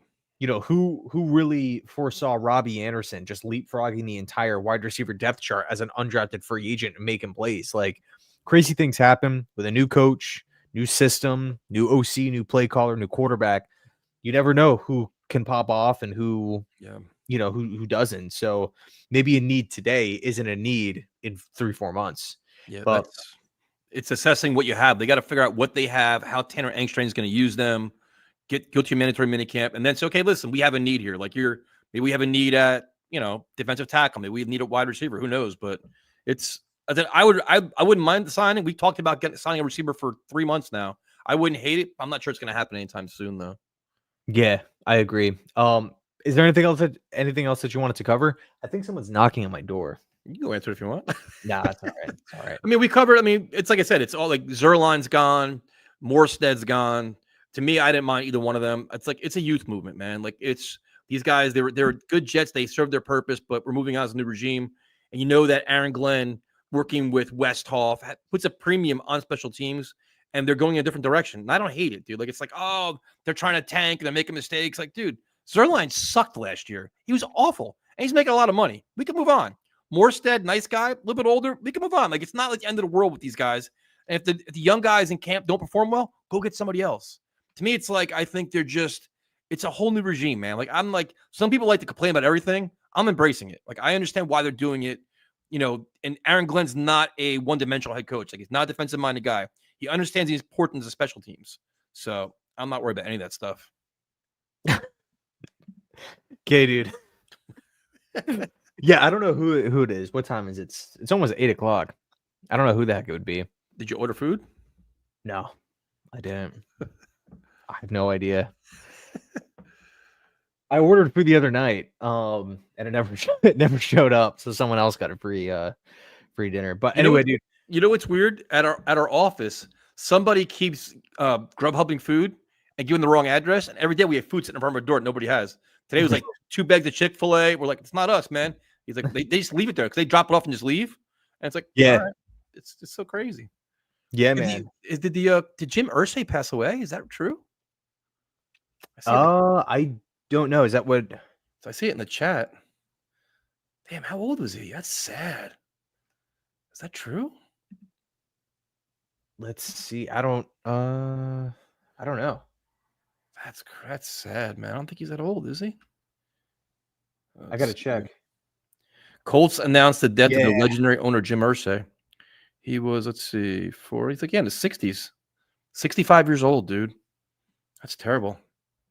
Who really foresaw Robbie Anderson just leapfrogging the entire wide receiver depth chart as an undrafted free agent and making plays? Like crazy things happen with a new coach, new system, new OC, new play caller, new quarterback. You never know who can pop off and who who doesn't. So maybe a need today isn't a need in 3-4 months. Yeah, but it's assessing what you have. They got to figure out what they have, how Tanner Engstrand is going to use them, go to your mandatory minicamp, and then say, okay, listen, we have a need here. Like maybe we have a need at defensive tackle, maybe we need a wide receiver. Who knows? But I wouldn't mind the signing. We talked about signing a receiver for 3 months now. I wouldn't hate it. I'm not sure it's going to happen anytime soon, though. Yeah, I agree. Is there anything else that you wanted to cover? I think someone's knocking on my door. You can go answer if you want. Nah, it's all right. It's all right. I mean, we covered. I mean, it's like I said, it's all like Zerline's gone, Morstead's gone. To me, I didn't mind either one of them. It's like it's a youth movement, man. Like it's these guys. They're good Jets. They served their purpose, but we're moving on as a new regime. And you know that Aaron Glenn working with Westhoff puts a premium on special teams, and they're going in a different direction. And I don't hate it, dude. Like it's like, oh, they're trying to tank and they're making mistakes. Like, dude, Zerline sucked last year. He was awful, and he's making a lot of money. We can move on. Morstead, nice guy, a little bit older. We can move on. Like, it's not like the end of the world with these guys. And if the young guys in camp don't perform well, go get somebody else. To me, it's like, I think it's a whole new regime, man. Like, I'm like, some people like to complain about everything. I'm embracing it. Like, I understand why they're doing it, and Aaron Glenn's not a one-dimensional head coach. Like, he's not a defensive-minded guy. He understands the importance of special teams. So I'm not worried about any of that stuff. Okay, dude. Yeah, I don't know who it is. What time is it? It's almost 8:00. I don't know who the heck it would be. Did you order food? No, I didn't. I have no idea. I ordered food the other night, and it never showed up. So someone else got a free dinner. But anyway, dude, you know what's weird? At our office, somebody keeps Grubhubbing food and giving the wrong address, and every day we have food sitting in front of our door. Nobody has. Today was like 2 bags of Chick-fil-A. We're like, it's not us, man. He's like, they just leave it there because they drop it off and just leave. And it's like, yeah, right. It's so crazy. Yeah, man. Did Jim Irsay pass away? Is that true? I don't know. Is that what? So I see it in the chat. Damn, how old was he? That's sad. Is that true? Let's see. I don't know. That's sad, man. I don't think he's that old, is he? I gotta check. Colts announced the death of the legendary owner Jim Irsay. He was, he's like, in his 60s. 65 years old, dude. That's terrible.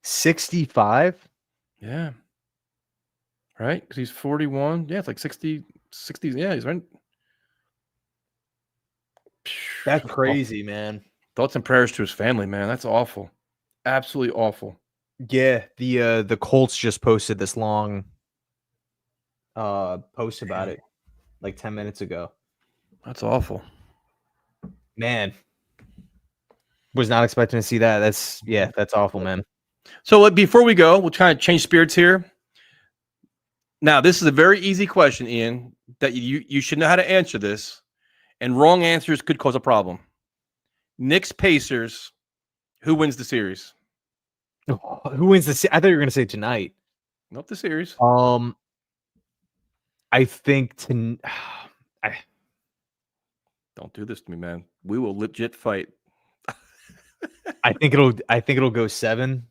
65? Yeah. Right? Because he's 41. Yeah, it's like 60. Yeah, he's right. That's crazy, man. Thoughts and prayers to his family, man. That's awful. Absolutely awful. Yeah, the Colts just posted this long post about it like 10 minutes ago. That's awful. Man. Was not expecting to see that. That's awful, man. So before we go, we'll try to change spirits here. Now, this is a very easy question, Ian, that you should know how to answer this, and wrong answers could cause a problem. Knicks Pacers, who wins the series? Who wins the series? I thought you were going to say tonight. Nope, the series. I think don't do this to me, man. We will legit fight. I think it'll go 7.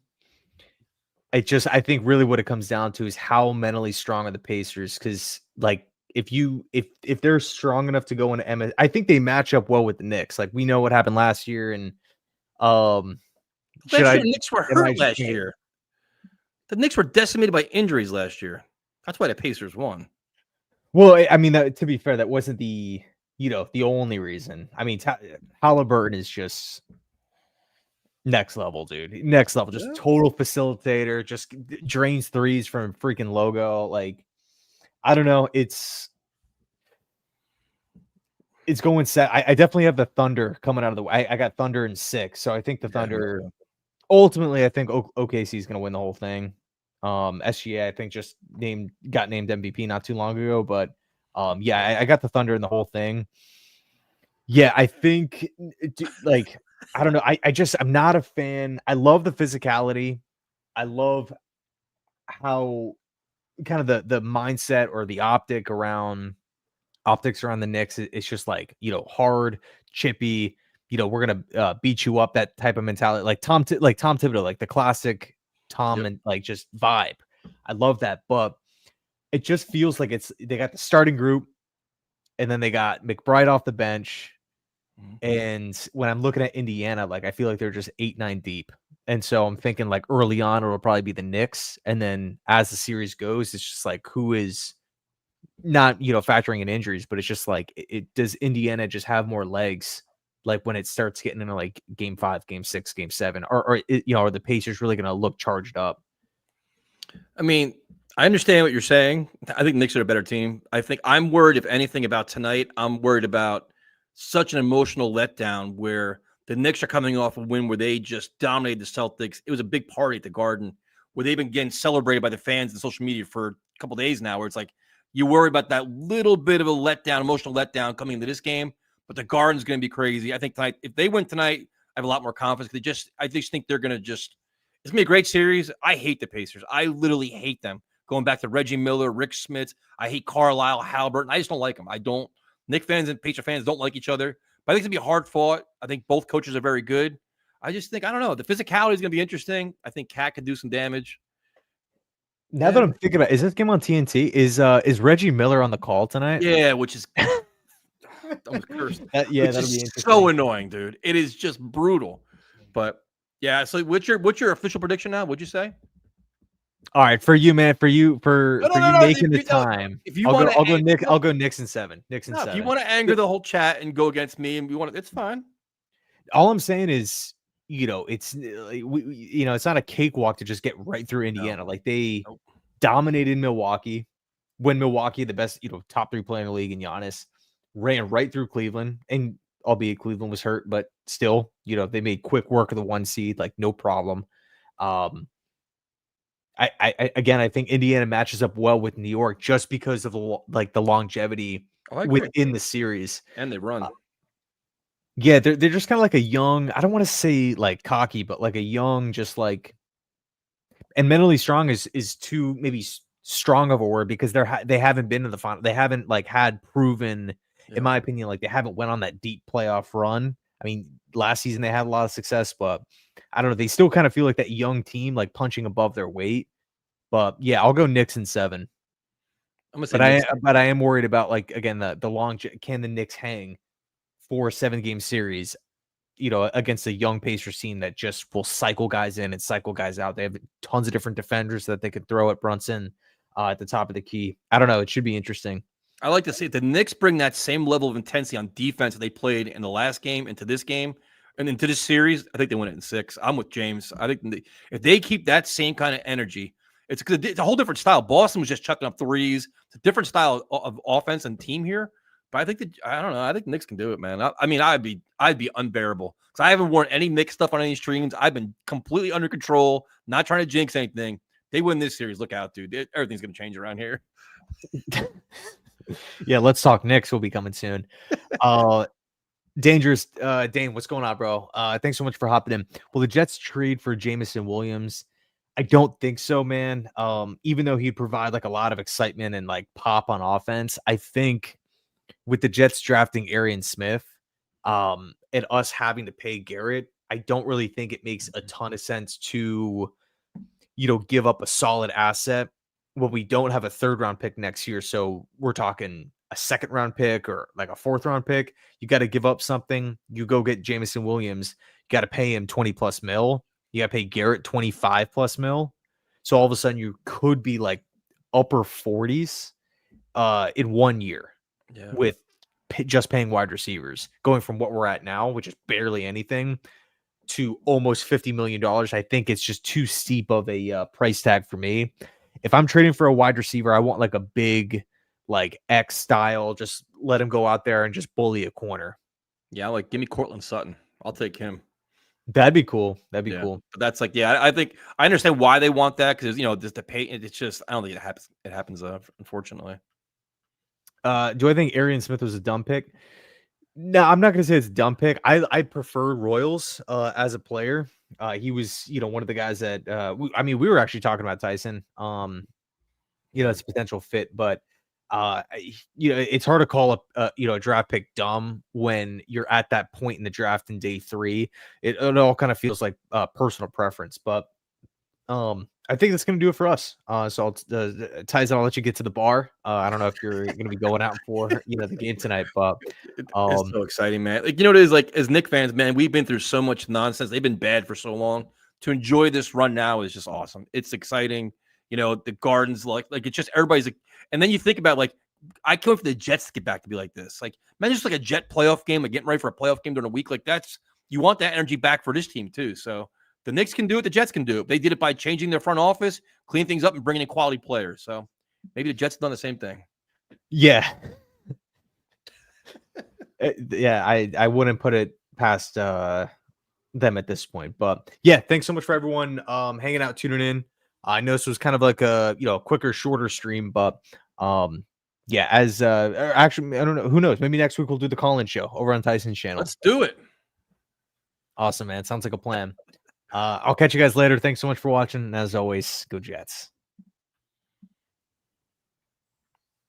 I think really what it comes down to is how mentally strong are the Pacers, because like if they're strong enough to go into MS, I think they match up well with the Knicks. Like we know what happened last year, and the Knicks were hurt last year. The Knicks were decimated by injuries last year. That's why the Pacers won. Well, I mean, to be fair, that wasn't the only reason. I mean, Halliburton is just next level, dude. Next level, just total facilitator. Just drains threes from freaking logo. Like, I don't know. It's going set. I definitely have the Thunder coming out of the way. I got Thunder in 6, so I think the Thunder. Ultimately, I think OKC is going to win the whole thing. SGA, I think, just got named MVP not too long ago, but I got the Thunder in the whole thing. Yeah, I think like I don't know. I'm not a fan. I love the physicality. I love how kind of the mindset or the optics around the Knicks. It's just like, hard, chippy, we're gonna beat you up, that type of mentality, like Tom Thibodeau, like the classic Tom, and like just vibe. I love that, but it just feels like they got the starting group, and then they got McBride off the bench. And when I'm looking at Indiana, like I feel like they're just 8-9 deep. And so I'm thinking like early on it'll probably be the Knicks. And then as the series goes, it's just like who is not, factoring in injuries, but it's just like does Indiana just have more legs like when it starts getting into like game 5, game 6, game 7, or are the Pacers really gonna look charged up? I mean, I understand what you're saying. I think Knicks are a better team. I think I'm worried, if anything, about tonight. I'm worried about such an emotional letdown where the Knicks are coming off a win where they just dominated the Celtics. It was a big party at the Garden where they've been getting celebrated by the fans and social media for a couple of days now, where it's like you worry about that little bit of a letdown, emotional letdown coming into this game, but the Garden's going to be crazy. I think tonight, if they win tonight, I have a lot more confidence. I just think they're going to just – it's going to be a great series. I hate the Pacers. I literally hate them. Going back to Reggie Miller, Rick Smits, I hate Carlisle, Halliburton. I just don't like them. I don't. Knicks fans and Patriot fans don't like each other. But I think it's going to be hard fought. I think both coaches are very good. I just think, I don't know, the physicality is going to be interesting. I think Cat could do some damage. Now that I'm thinking about, is this game on TNT? Is Reggie Miller on the call tonight? Yeah, which is almost cursed. That'll be interesting. So annoying, dude. It is just brutal. But yeah, so what's your official prediction now? What'd you say? All right, for you, man. For you making the time. If you I'll go Knicks and 7. Knicks and 7. If you want to anger the whole chat and go against me, and it's fine. All I'm saying is, it's it's not a cakewalk to just get right through Indiana. Like they dominated Milwaukee when Milwaukee, the best, top 3 player in the league, and Giannis ran right through Cleveland, and albeit Cleveland was hurt, but still, they made quick work of the 1 seed, like no problem. I think Indiana matches up well with New York just because of the longevity within the series, and they run. Yeah, they're just kind of like a young. I don't want to say like cocky, but like a young, just like, and mentally strong is too maybe strong of a word, because they haven't been to the final. They haven't like had proven, in my opinion, like they haven't went on that deep playoff run. I mean, last season they had a lot of success, but I don't know. They still kind of feel like that young team, like punching above their weight. But yeah, I'll go Knicks and 7. But I am worried about, like, again, the long. Can the Knicks hang for a 7-game series, against a young Pacers team that just will cycle guys in and cycle guys out? They have tons of different defenders that they could throw at Brunson at the top of the key. I don't know. It should be interesting. I like to see the Knicks bring that same level of intensity on defense that they played in the last game into this game and into this series. I think they win it in 6. I'm with James. I think if they keep that same kind of energy, it's a whole different style. Boston was just chucking up threes. It's a different style of offense and team here. But I think I don't know. I think the Knicks can do it, man. I mean, I'd be unbearable because I haven't worn any Knicks stuff on any streams. I've been completely under control, not trying to jinx anything. They win this series. Look out, dude. Everything's going to change around here. Yeah, let's talk Knicks. Will be coming soon. Dangerous Dane, what's going on, bro? Thanks so much for hopping in. Will the Jets trade for Jamison Williams? I don't think so, man. Even though he'd provide like a lot of excitement and like pop on offense, I think with the Jets drafting Arian Smith, and us having to pay Garrett, I don't really think it makes a ton of sense to, give up a solid asset when we don't have a 3rd-round pick next year. So we're talking a 2nd-round pick or like a 4th-round pick. You got to give up something. You go get Jamison Williams. You got to pay him 20+ mil. You got to pay Garrett 25+ mil. So all of a sudden you could be like upper 40s in 1 year with just paying wide receivers, going from what we're at now, which is barely anything, to almost $50 million. I think it's just too steep of a price tag for me. If I'm trading for a wide receiver, I want like a big, like X style, just let him go out there and just bully a corner. Yeah, like give me Cortland Sutton. I'll take him. That'd be cool. That'd be cool. But that's like, I think I understand why they want that, because just the pay. It's just, I don't think it happens. It happens, unfortunately. Do I think Arian Smith was a dumb pick? No, I'm not going to say it's a dumb pick. I prefer Royals as a player. He was, one of the guys that we were actually talking about Tyson. It's a potential fit, but it's hard to call a draft pick dumb when you're at that point in the draft in day 3. It all kind of feels like personal preference, but I think that's gonna do it for us. So Tyson, I'll let you get to the bar. I don't know if you're gonna be going out for the game tonight, but It's so exciting, man. Like, what it is, like, as Knicks fans, man, we've been through so much nonsense. They've been bad for so long. To enjoy this run now is just awesome. It's exciting. The Gardens, like it's just everybody's like, and then you think about, like, I can't wait for the Jets to get back to be like this. Like, imagine just like a Jet playoff game, like getting ready for a playoff game during a week. Like, you want that energy back for this team too. So the Knicks can do it. The Jets can do it. They did it by changing their front office, clean things up, and bringing in quality players. So maybe the Jets have done the same thing. Yeah. Yeah, I wouldn't put it past them at this point. But yeah, thanks so much for everyone hanging out, tuning in. I know this was kind of like a quicker, shorter stream, but yeah, as actually, I don't know, who knows? Maybe next week we'll do the call-in show over on Tyson's channel. Let's do it. Awesome, man. Sounds like a plan. I'll catch you guys later. Thanks so much for watching. And as always, go Jets.